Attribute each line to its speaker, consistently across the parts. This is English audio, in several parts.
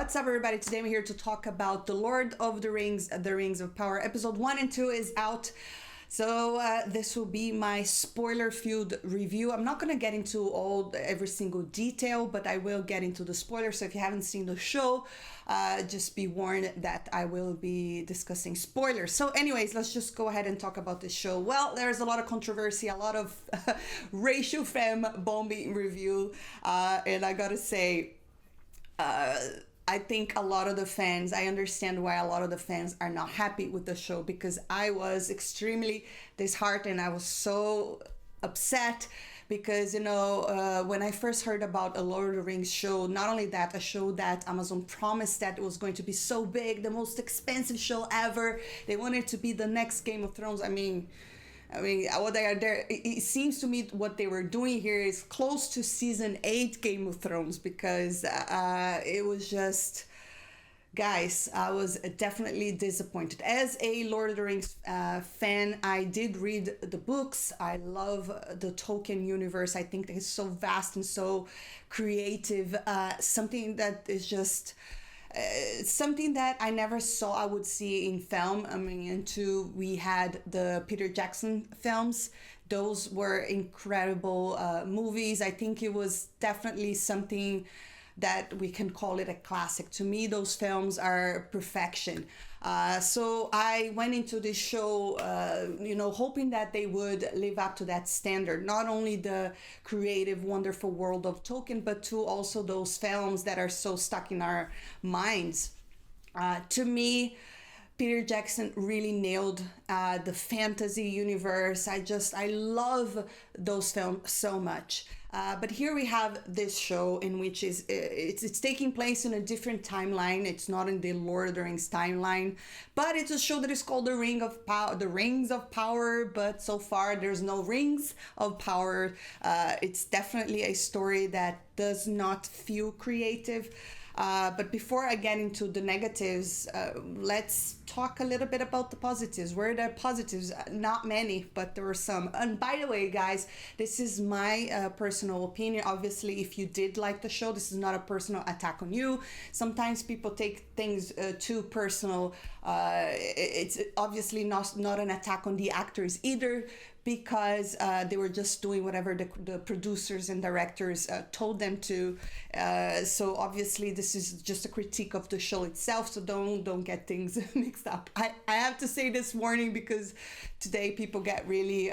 Speaker 1: What's up, everybody? Today I'm here to talk about The Lord of the Rings, The Rings of Power. Episode 1 and 2 is out. So this will be my spoiler-filled review. I'm not going to get into every single detail, but I will get into the spoilers. So if you haven't seen the show, just be warned that I will be discussing spoilers. So anyways, let's just go ahead and talk about this show. Well, there's a lot of controversy, a lot of racial femme bombing review. And I got to say, I think a lot of the fans, I understand why a lot of the fans are not happy with the show, because I was extremely disheartened. I was so upset because, when I first heard about a Lord of the Rings show, not only that, a show that Amazon promised that it was going to be so big, the most expensive show ever. They wanted to be the next Game of Thrones. I mean, what they are there, it seems to me what they were doing here is close to season 8 Game of Thrones, because it was just, guys, I was definitely disappointed. As a Lord of the Rings fan, I did read the books. I love the Tolkien universe. I think that it's so vast and so creative. Something that is just... something that I never saw I would see in film. We had the Peter Jackson films. Those were incredible movies. I think it was definitely something that we can call it a classic. To me, those films are perfection. So I went into this show, hoping that they would live up to that standard. Not only the creative, wonderful world of Tolkien, but to also those films that are so stuck in our minds. To me, Peter Jackson really nailed the fantasy universe. I love those films so much. But here we have this show in which it's taking place in a different timeline. It's not in the Lord of the Rings timeline, but it's a show that is called The Rings of Power. But so far, there's no Rings of Power. It's definitely a story that does not feel creative. But before I get into the negatives, let's talk a little bit about the positives. Where are the positives? Not many, but there were some. And by the way, guys, this is my personal opinion. Obviously, if you did like the show, this is not a personal attack on you. Sometimes people take things too personal. It's obviously not an attack on the actors either, because they were just doing whatever the producers and directors told them to. So obviously this is just a critique of the show itself, so don't get things mixed up. I have to say this warning, because today people get really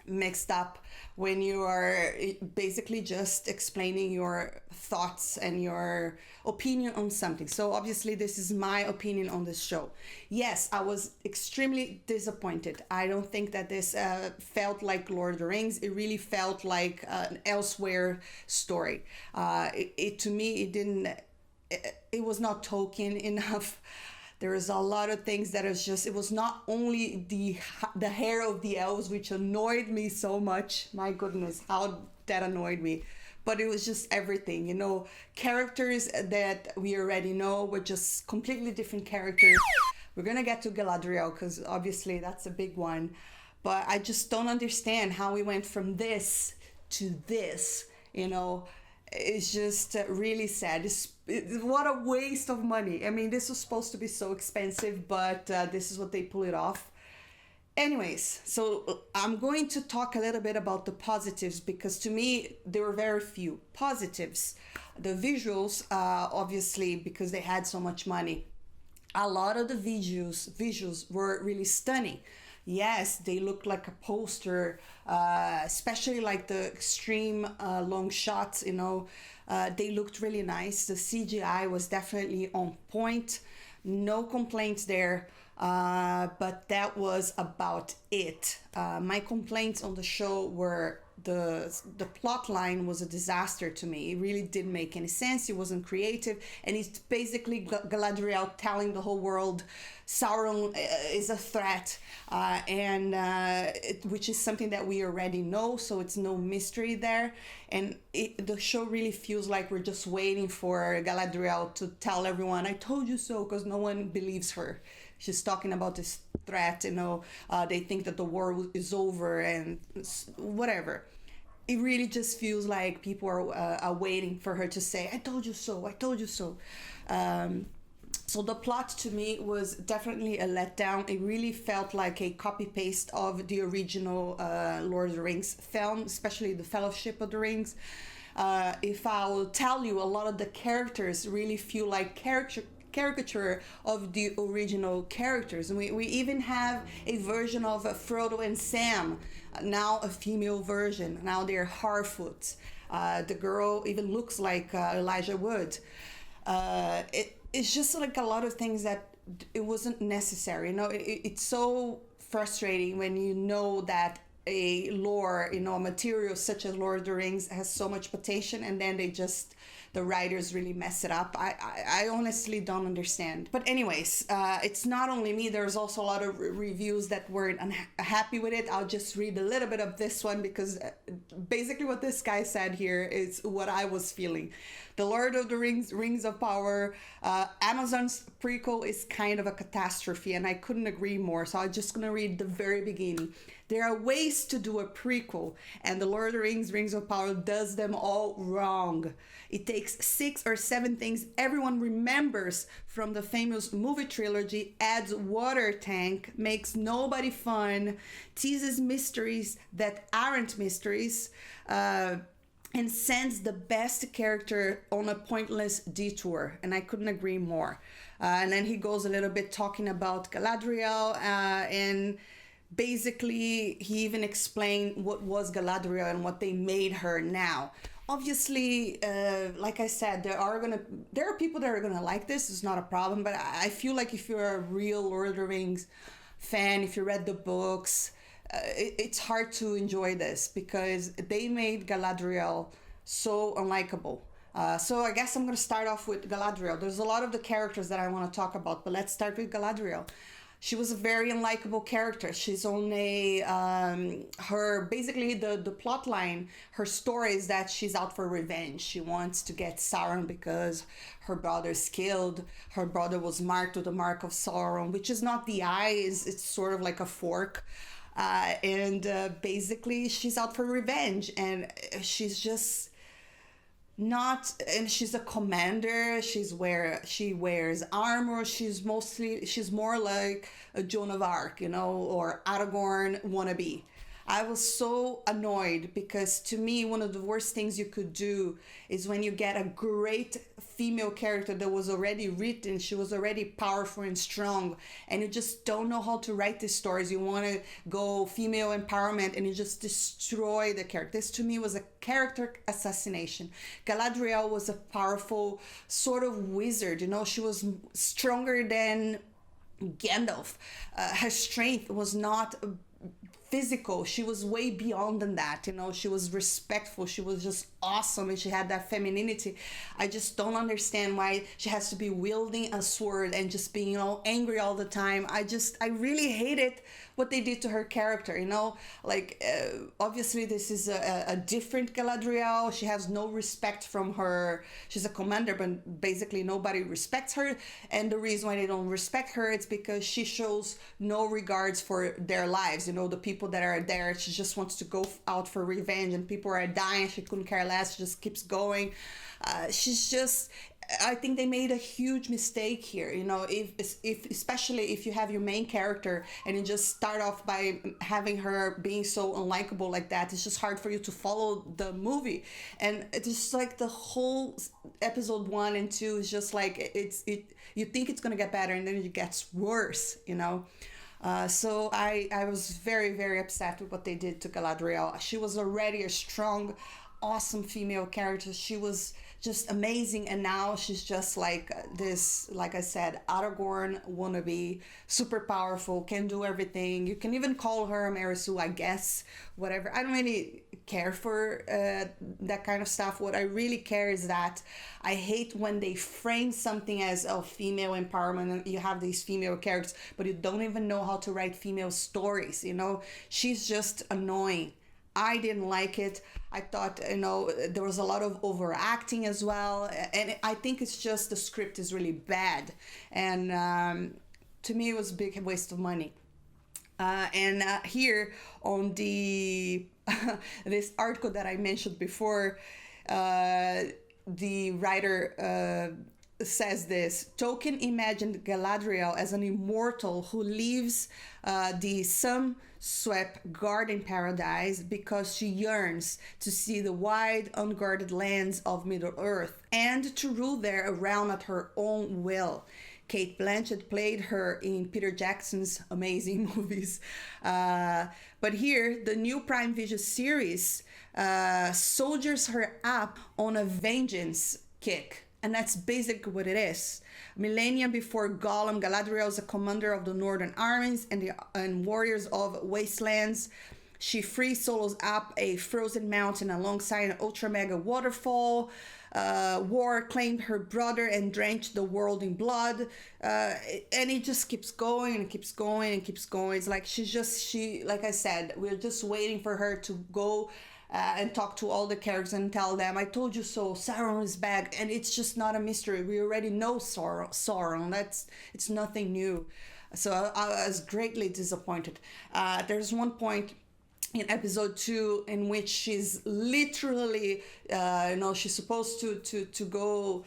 Speaker 1: mixed up when you are basically just explaining your thoughts and your opinion on something. So obviously this is my opinion on this show. Yes, I was extremely disappointed. I don't think that this felt like Lord of the Rings. It really felt like an elsewhere story. To me, it was not Tolkien enough. There was a lot of things that it was not only the hair of the elves, which annoyed me so much. My goodness, how that annoyed me. But it was just everything, characters that we already know were just completely different characters. We're going to get to Galadriel, because obviously that's a big one. But I just don't understand how we went from this to this, It's just really sad. What a waste of money. This was supposed to be so expensive, but this is what they pull it off. Anyways, so I'm going to talk a little bit about the positives, because to me, there were very few positives. The visuals, obviously, because they had so much money. A lot of the visuals were really stunning. Yes, they looked like a poster, especially like the extreme long shots, they looked really nice. The CGI was definitely on point. No complaints there, but that was about it. My complaints on the show were the plot line was a disaster to me. It really didn't make any sense. It wasn't creative, and it's basically Galadriel telling the whole world Sauron is a threat, which is something that we already know, so it's no mystery there. And the show really feels like we're just waiting for Galadriel to tell everyone, "I told you so," because no one believes her. She's talking about this threat, they think that the war is over and whatever. it really just feels like people are waiting for her to say, "I told you so, I told you so." So the plot to me was definitely a letdown. It really felt like a copy paste of the original Lord of the Rings film, especially the Fellowship of the Rings. If I will tell you, a lot of the characters really feel like caricature of the original characters. And we even have a version of Frodo and Sam, now a female version. Now they're Harfoots. The girl even looks like Elijah Wood. It's just like a lot of things that it wasn't necessary. It's so frustrating when you know that a lore, a material such as Lord of the Rings has so much potential, and then the writers really mess it up. I honestly don't understand. But anyways, it's not only me. There's also a lot of reviews that weren't unhappy with it. I'll just read a little bit of this one because basically what this guy said here is what I was feeling. The Lord of the Rings, Rings of Power, Amazon's prequel is kind of a catastrophe, and I couldn't agree more. So I'm just going to read the very beginning. There are ways to do a prequel, and the Lord of the Rings, Rings of Power does them all wrong. It takes 6 or 7 things everyone remembers from the famous movie trilogy, adds water tank, makes nobody fun, teases mysteries that aren't mysteries, and sends the best character on a pointless detour. And I couldn't agree more. And then he goes a little bit talking about Galadriel, and basically he even explained what was Galadriel and what they made her now. Obviously, like I said, there are people that are gonna like this. It's not a problem, but I feel like if you're a real Lord of the Rings fan, if you read the books, it's hard to enjoy this because they made Galadriel so unlikable. So I guess I'm going to start off with Galadriel. There's a lot of the characters that I want to talk about, but let's start with Galadriel. She was a very unlikable character. She's only basically the plot line, her story is that she's out for revenge. She wants to get Sauron because her brother's killed. Her brother was marked with the mark of Sauron, which is not the eye, it's sort of like a fork. And basically she's out for revenge, and she's just not, and she's a commander. She wears armor. She's more like a Joan of Arc, or Aragorn wannabe. I was so annoyed because to me, one of the worst things you could do is when you get a great female character that was already written, she was already powerful and strong, and you just don't know how to write these stories. You want to go female empowerment and you just destroy the character. This to me was a character assassination. Galadriel was a powerful sort of wizard, she was stronger than Gandalf. Her strength was not physical. She was way beyond than that. She was respectful. She was just awesome, and she had that femininity. I just don't understand why she has to be wielding a sword and just being angry all the time. I really hated what they did to her character. Obviously this is a different Galadriel. She has no respect from her. She's a commander, but basically nobody respects her, and the reason why they don't respect her is because she shows no regards for their lives. The people that are there, she just wants to go out for revenge, and people are dying, she couldn't care less. She just keeps going. I think they made a huge mistake here. If especially if you have your main character and you just start off by having her being so unlikable like that, it's just hard for you to follow the movie. And it's just like the whole episode 1 and 2 is just like you think it's gonna get better, and then it gets worse. So I was very, very upset with what they did to Galadriel. She was already a strong, awesome female character. She was just amazing, and now she's just like this, like I said, Aragorn wannabe, super powerful, can do everything. You can even call her Mary Sue, I guess, whatever. I don't really care for that kind of stuff. What I really care is that I hate when they frame something as female empowerment, and you have these female characters, but you don't even know how to write female stories. She's just annoying. I didn't like it. I thought, there was a lot of overacting as well. And I think it's just the script is really bad. And to me, it was a big waste of money. And here on the this article that I mentioned before, the writer says this: Tolkien imagined Galadriel as an immortal who leaves the sun-swept garden paradise because she yearns to see the wide, unguarded lands of Middle-earth and to rule there around at her own will. Kate Blanchett played her in Peter Jackson's amazing movies. But here, the new Prime Video series soldiers her up on a vengeance kick. And that's basically what it is. Millennia before Gollum, Galadriel is a commander of the Northern armies and warriors of wastelands. She free solos up a frozen mountain alongside an ultra mega waterfall. War claimed her brother and drenched the world in blood. And it just keeps going and keeps going and keeps going. It's like she, like I said, we're just waiting for her to go and talk to all the characters and tell them, I told you so, Sauron is back. And it's just not a mystery. We already know Sauron. It's nothing new. So I was greatly disappointed. There's one point in episode 2 in which she's literally, she's supposed to go,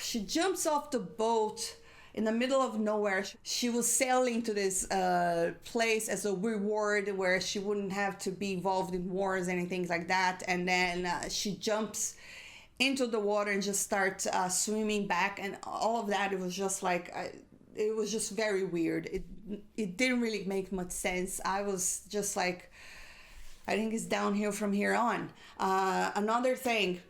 Speaker 1: she jumps off the boat in the middle of nowhere. She was sailing to this place as a reward where she wouldn't have to be involved in wars and things like that. And then she jumps into the water and just starts swimming back. And all of that, it was just like, it was just very weird. It didn't really make much sense. I was just like, I think it's downhill from here on. Another thing,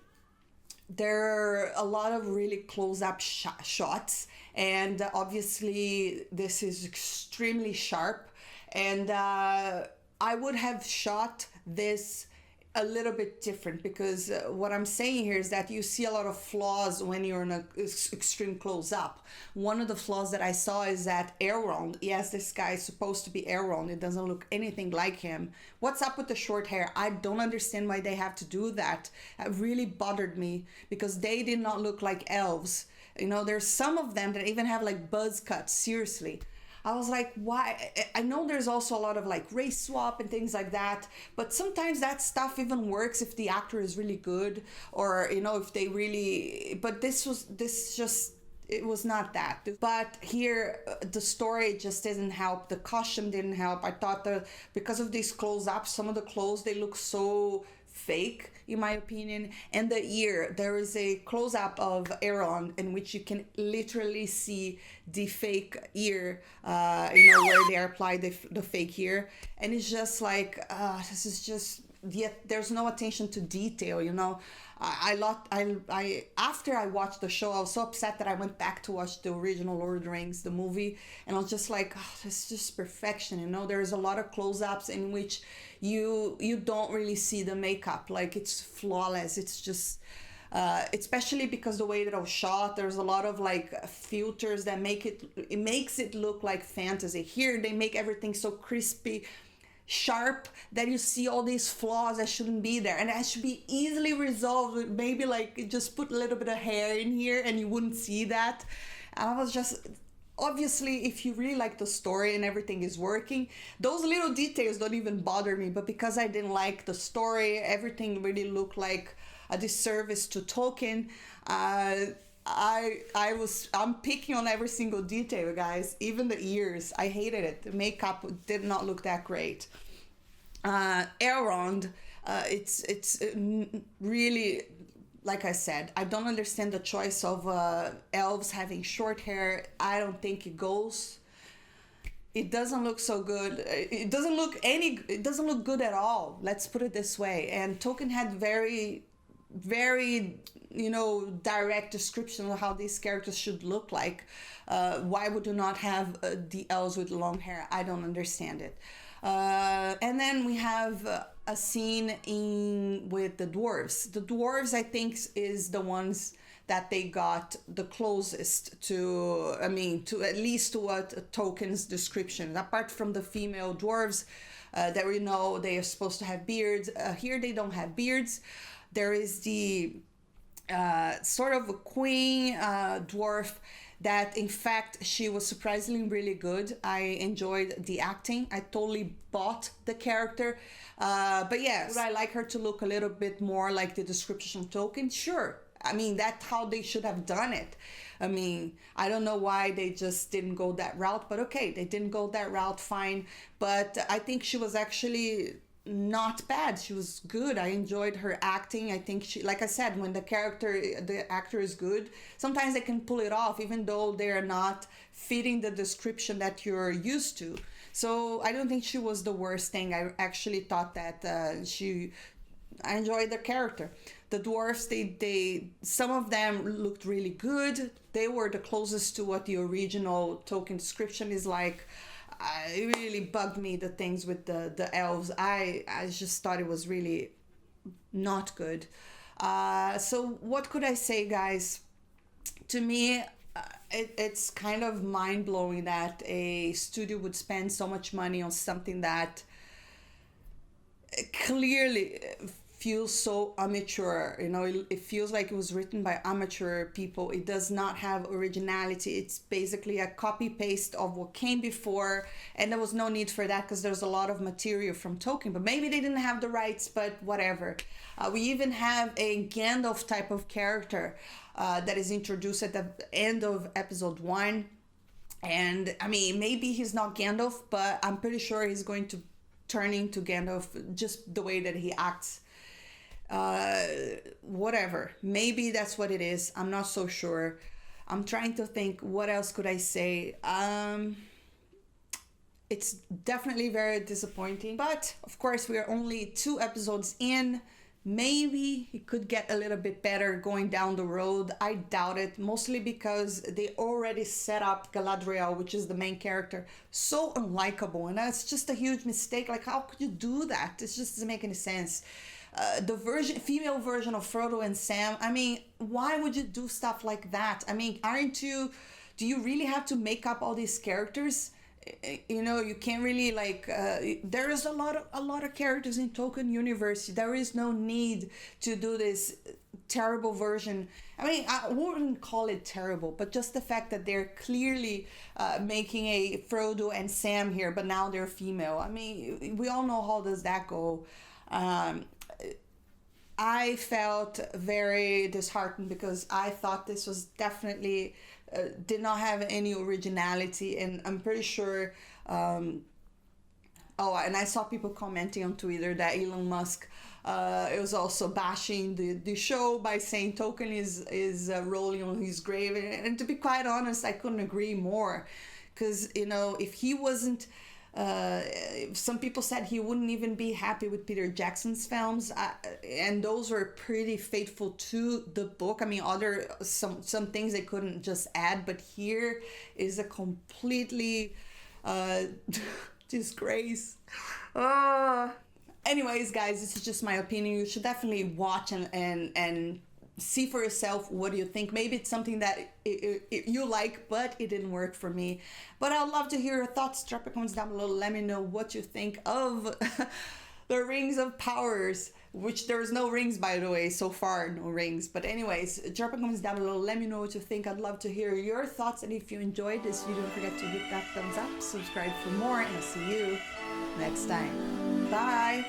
Speaker 1: there are a lot of really close-up shots, and obviously this is extremely sharp, and I would have shot this a little bit different, because what I'm saying here is that you see a lot of flaws when you're in an extreme close-up. One of the flaws that I saw is that Elrond, yes, this guy is supposed to be Elrond, it doesn't look anything like him. What's up with the short hair? I don't understand why they have to do that. It really bothered me, because they did not look like elves. You know, there's some of them that even have like buzz cuts, seriously. I was like, why? I know there's also a lot of like race swap and things like that, but sometimes that stuff even works if the actor is really good, or, you know, if they really, but it was not that. But here, the story just didn't help. The costume didn't help. I thought because of these close-ups, some of the clothes, they look so fake, in my opinion. And the ear, there is a close-up of Elrond in which you can literally see the fake ear, where they apply the fake ear. And it's just like, this is just, yet there's no attention to detail, you know. After I watched the show, I was so upset that I went back to watch the original Lord of the Rings, the movie, and I was just like, this is just perfection, you know. There's a lot of close-ups in which you don't really see the makeup, like it's flawless. It's just especially because the way that it was shot, there's a lot of like filters that makes it look like fantasy. Here they make everything so crispy, sharp, that you see all these flaws that shouldn't be there, and that should be easily resolved with maybe like just put a little bit of hair in here and you wouldn't see that. And I was just, obviously, if you really like the story and everything is working, those little details don't even bother me. But because I didn't like the story, everything really looked like a disservice to Tolkien. I'm picking on every single detail, guys. Even the ears, I hated it. The makeup did not look that great. Elrond, it's really, like I said, I don't understand the choice of elves having short hair. I don't think it goes. It doesn't look so good. It doesn't look good at all. Let's put it this way. And Tolkien had very, direct description of how these characters should look like. Why would you not have the elves with long hair? I don't understand it. And then we have a scene with the dwarves. The dwarves, I think, is the ones that they got the closest to at least to what Tolkien's description. Apart from the female dwarves that we know they are supposed to have beards. Here they don't have beards. There is the sort of a queen dwarf that in fact she was surprisingly really good. I enjoyed the acting. I totally bought the character. But yeah, would I like her to look a little bit more like the description of Tolkien? Sure. I mean, that's how they should have done it. I mean, I don't know why they just didn't go that route, but okay, they didn't go that route, fine. But I think she was actually not bad. She was good. I enjoyed her acting. I think she, like I said, when the actor is good, sometimes they can pull it off, even though they're not fitting the description that you're used to. So I don't think she was the worst thing. I actually thought that I enjoyed the character. The dwarfs, they some of them looked really good. They were the closest to what the original Tolkien description is like. It really bugged me, the things with the elves. I just thought it was really not good. So what could I say, guys? To me, it's kind of mind-blowing that a studio would spend so much money on something that clearly feels so amateur. It feels like it was written by amateur people. It does not have originality. It's basically a copy paste of what came before, and there was no need for that because there's a lot of material from Tolkien, but maybe they didn't have the rights, but whatever. We even have a Gandalf type of character that is introduced at the end of episode 1, and I mean, maybe he's not Gandalf, but I'm pretty sure he's going to turn into Gandalf just the way that he acts. Whatever, maybe that's what it is. I'm not so sure. I'm trying to think, what else could I say? It's definitely very disappointing, but of course we are only 2 episodes in. Maybe it could get a little bit better going down the road. I doubt it, mostly because they already set up Galadriel, which is the main character, so unlikable, and that's just a huge mistake. Like, how could you do that? It just doesn't make any sense. The female version of Frodo and Sam, I mean, why would you do stuff like that? I mean, do you really have to make up all these characters? You can't really there is a lot of characters in Tolkien universe. There is no need to do this terrible version. I mean, I wouldn't call it terrible, but just the fact that they're clearly making a Frodo and Sam here, but now they're female. I mean, we all know how does that go. I felt very disheartened because I thought this was definitely did not have any originality, and I'm pretty sure. And I saw people commenting on Twitter that Elon Musk it was also bashing the show by saying Tolkien is rolling on his grave, and to be quite honest, I couldn't agree more, because if he wasn't. Some people said he wouldn't even be happy with Peter Jackson's films, and those were pretty faithful to the book. I mean, some things they couldn't just add, but here is a completely disgrace. Anyways, guys, this is just my opinion. You should definitely watch and see for yourself. What do you think? Maybe it's something that you like, but it didn't work for me. But I'd love to hear your thoughts. Drop your comments down below. Let me know what you think of the Rings of Powers, which there's no rings, by the way, so far, no rings. But anyways, drop your comments down below. Let me know what you think. I'd love to hear your thoughts. And if you enjoyed this video, don't forget to hit that thumbs up, subscribe for more, and I'll see you next time. Bye.